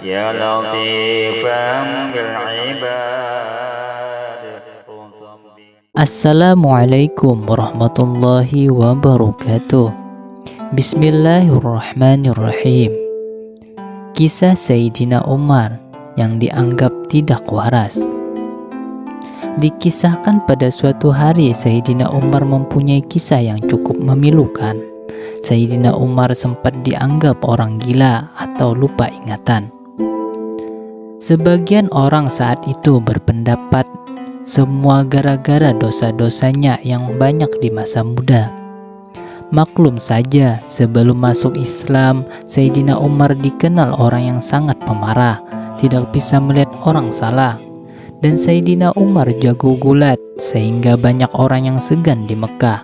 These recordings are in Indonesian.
يا لطيفا بالعباد. Assalamualaikum warahmatullahi wabarakatuh. Bismillahirrahmanirrahim. Kisah Sayyidina Umar yang dianggap tidak waras. Dikisahkan pada suatu hari Sayyidina Umar mempunyai kisah yang cukup memilukan. Sayyidina Umar sempat dianggap orang gila atau lupa ingatan. Sebagian orang saat itu berpendapat semua gara-gara dosa-dosanya yang banyak di masa muda. Maklum saja, sebelum masuk Islam, Sayyidina Umar dikenal orang yang sangat pemarah, tidak bisa melihat orang salah. Dan Sayyidina Umar jago gulat, sehingga banyak orang yang segan di Mekah.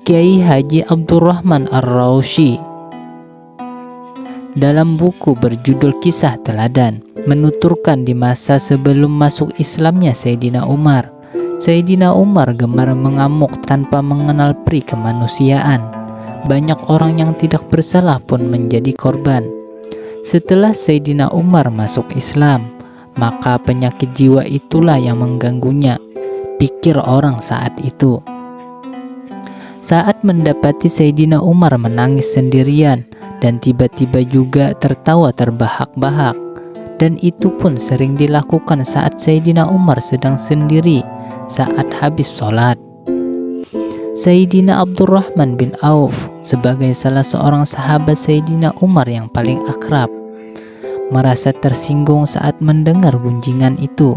Kiai Haji Abdurrahman Ar-Rausyi dalam buku berjudul Kisah Teladan menuturkan di masa sebelum masuk Islamnya Sayyidina Umar gemar mengamuk tanpa mengenal pri kemanusiaan. Banyak orang yang tidak bersalah pun menjadi korban. Setelah Sayyidina Umar masuk Islam, maka penyakit jiwa itulah yang mengganggunya, pikir orang saat itu. Saat mendapati Sayyidina Umar menangis sendirian dan tiba-tiba juga tertawa terbahak-bahak, dan itu pun sering dilakukan saat Sayyidina Umar sedang sendiri saat habis sholat. Sayyidina Abdurrahman bin Auf sebagai salah seorang sahabat Sayyidina Umar yang paling akrab merasa tersinggung saat mendengar gunjingan itu.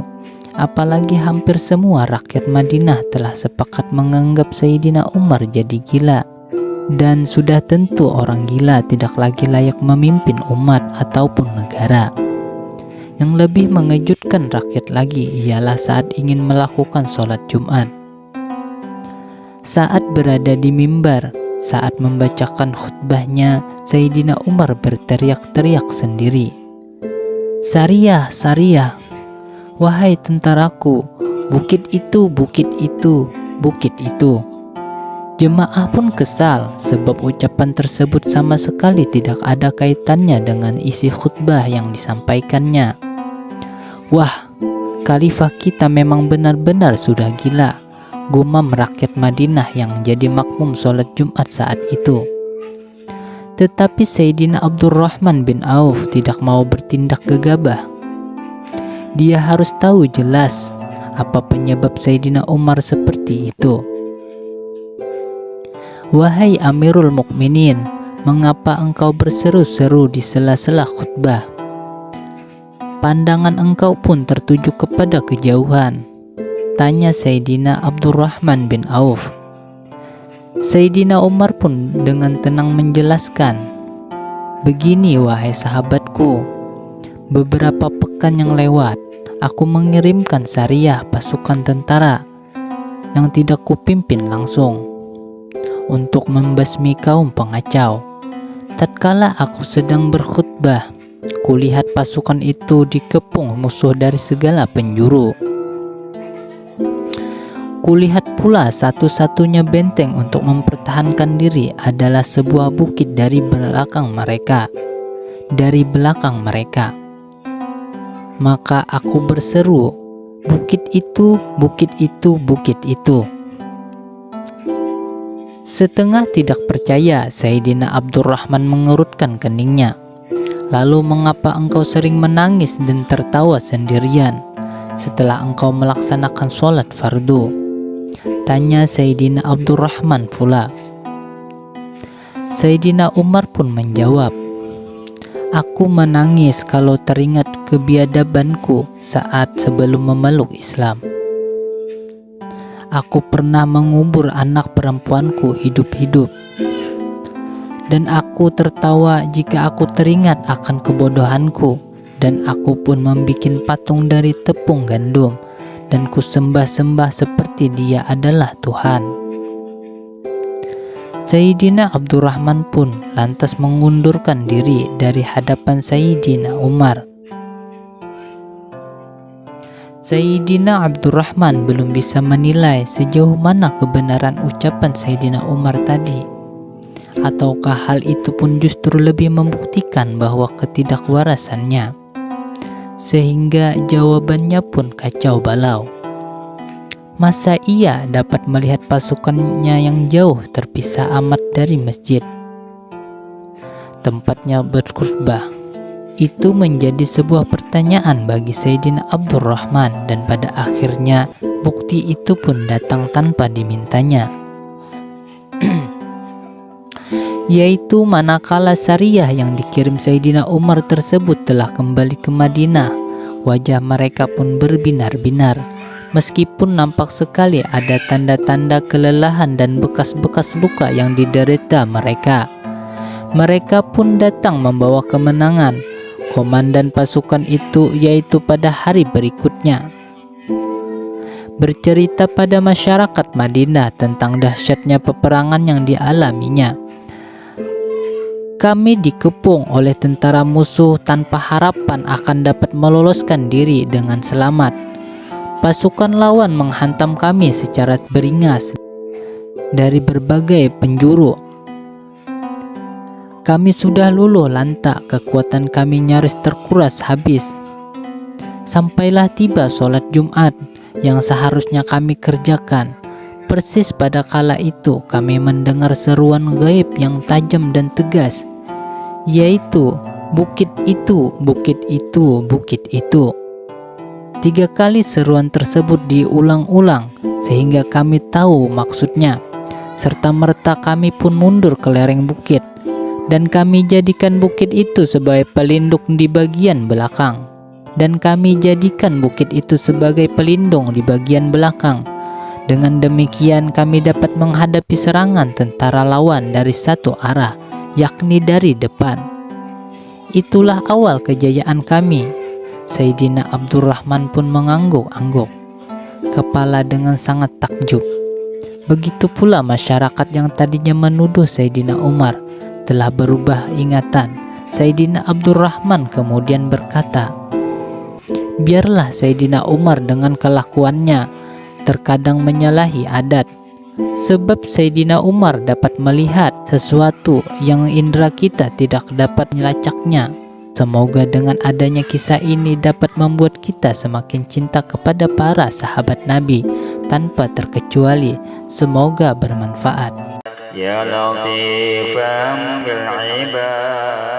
Apalagi hampir semua rakyat Madinah telah sepakat menganggap Sayyidina Umar jadi gila, dan sudah tentu orang gila tidak lagi layak memimpin umat ataupun negara. Yang lebih mengejutkan rakyat lagi ialah saat ingin melakukan sholat Jumat. Saat berada di mimbar, saat membacakan khutbahnya, Sayyidina Umar berteriak-teriak sendiri, "Sariyah, Sariyah! Wahai tentaraku, bukit itu, bukit itu, bukit itu." Jemaah pun kesal sebab ucapan tersebut sama sekali tidak ada kaitannya dengan isi khutbah yang disampaikannya. "Wah, khalifah kita memang benar-benar sudah gila," gumam rakyat Madinah yang jadi makmum sholat Jumat saat itu. Tetapi Sayyidina Abdurrahman bin Auf tidak mau bertindak gegabah. Dia harus tahu jelas apa penyebab Sayyidina Umar seperti itu. "Wahai Amirul Mukminin, mengapa engkau berseru-seru di sela-sela khutbah? Pandangan engkau pun tertuju kepada kejauhan," tanya Sayyidina Abdurrahman bin Auf. Sayyidina Umar pun dengan tenang menjelaskan, "Begini wahai sahabatku, beberapa pekan yang lewat, aku mengirimkan Sariyah pasukan tentara yang tidak kupimpin langsung untuk membasmi kaum pengacau. Tatkala aku sedang berkhutbah, kulihat pasukan itu dikepung musuh dari segala penjuru. Kulihat pula satu-satunya benteng untuk mempertahankan diri adalah sebuah bukit dari belakang mereka. Maka aku berseru, 'Bukit itu, bukit itu, bukit itu.'" Setengah tidak percaya, Sayyidina Abdurrahman mengerutkan keningnya. "Lalu mengapa engkau sering menangis dan tertawa sendirian setelah engkau melaksanakan sholat fardu?" tanya Sayyidina Abdurrahman pula. Sayyidina Umar pun menjawab, "Aku menangis kalau teringat kebiadabanku saat sebelum memeluk Islam. Aku pernah mengubur anak perempuanku hidup-hidup. Dan aku tertawa jika aku teringat akan kebodohanku, dan aku pun membuat patung dari tepung gandum, dan kusembah-sembah seperti dia adalah Tuhan." Sayyidina Abdurrahman pun lantas mengundurkan diri dari hadapan Sayyidina Umar. Sayyidina Abdurrahman belum bisa menilai sejauh mana kebenaran ucapan Sayyidina Umar tadi. ataukah hal itu pun justru lebih membuktikan bahwa ketidakwarasannya? Sehingga jawabannya pun kacau balau. Masa ia dapat melihat pasukannya yang jauh terpisah amat dari masjid tempatnya berkhutbah? Itu menjadi sebuah pertanyaan bagi Sayyidina Abdurrahman, dan pada akhirnya bukti itu pun datang tanpa dimintanya. Yaitu manakala Sariyah yang dikirim Sayyidina Umar tersebut telah kembali ke Madinah, wajah mereka pun berbinar-binar. Meskipun nampak sekali ada tanda-tanda kelelahan dan bekas-bekas luka yang diderita mereka. Mereka pun datang membawa kemenangan. Komandan pasukan itu yaitu pada hari berikutnya bercerita pada masyarakat Madinah tentang dahsyatnya peperangan yang dialaminya. Kami dikepung oleh tentara musuh tanpa harapan akan dapat meloloskan diri dengan selamat. Pasukan lawan menghantam kami secara beringas dari berbagai penjuru. Kami sudah luluh lantak, kekuatan kami nyaris terkuras habis. Sampailah tiba sholat Jumat yang seharusnya kami kerjakan. Persis pada kala itu kami mendengar seruan gaib yang tajam dan tegas, yaitu bukit itu, bukit itu, bukit itu. 3 kali seruan tersebut diulang-ulang sehingga kami tahu maksudnya. Serta merta kami pun mundur ke lereng bukit, dan kami jadikan bukit itu sebagai pelindung di bagian belakang. Dengan demikian kami dapat menghadapi serangan tentara lawan dari satu arah, yakni dari depan. Itulah awal kejayaan kami. Sayyidina Abdurrahman pun mengangguk-angguk kepala dengan sangat takjub. Begitu pula masyarakat yang tadinya menuduh Sayyidina Umar telah berubah ingatan. Sayyidina Abdurrahman kemudian berkata, biarlah Sayyidina Umar dengan kelakuannya terkadang menyalahi adat, sebab Sayyidina Umar dapat melihat sesuatu yang indera kita tidak dapat melacaknya. Semoga dengan adanya kisah ini dapat membuat kita semakin cinta kepada para sahabat Nabi tanpa terkecuali. Semoga bermanfaat. Ya Latifan bil ibad.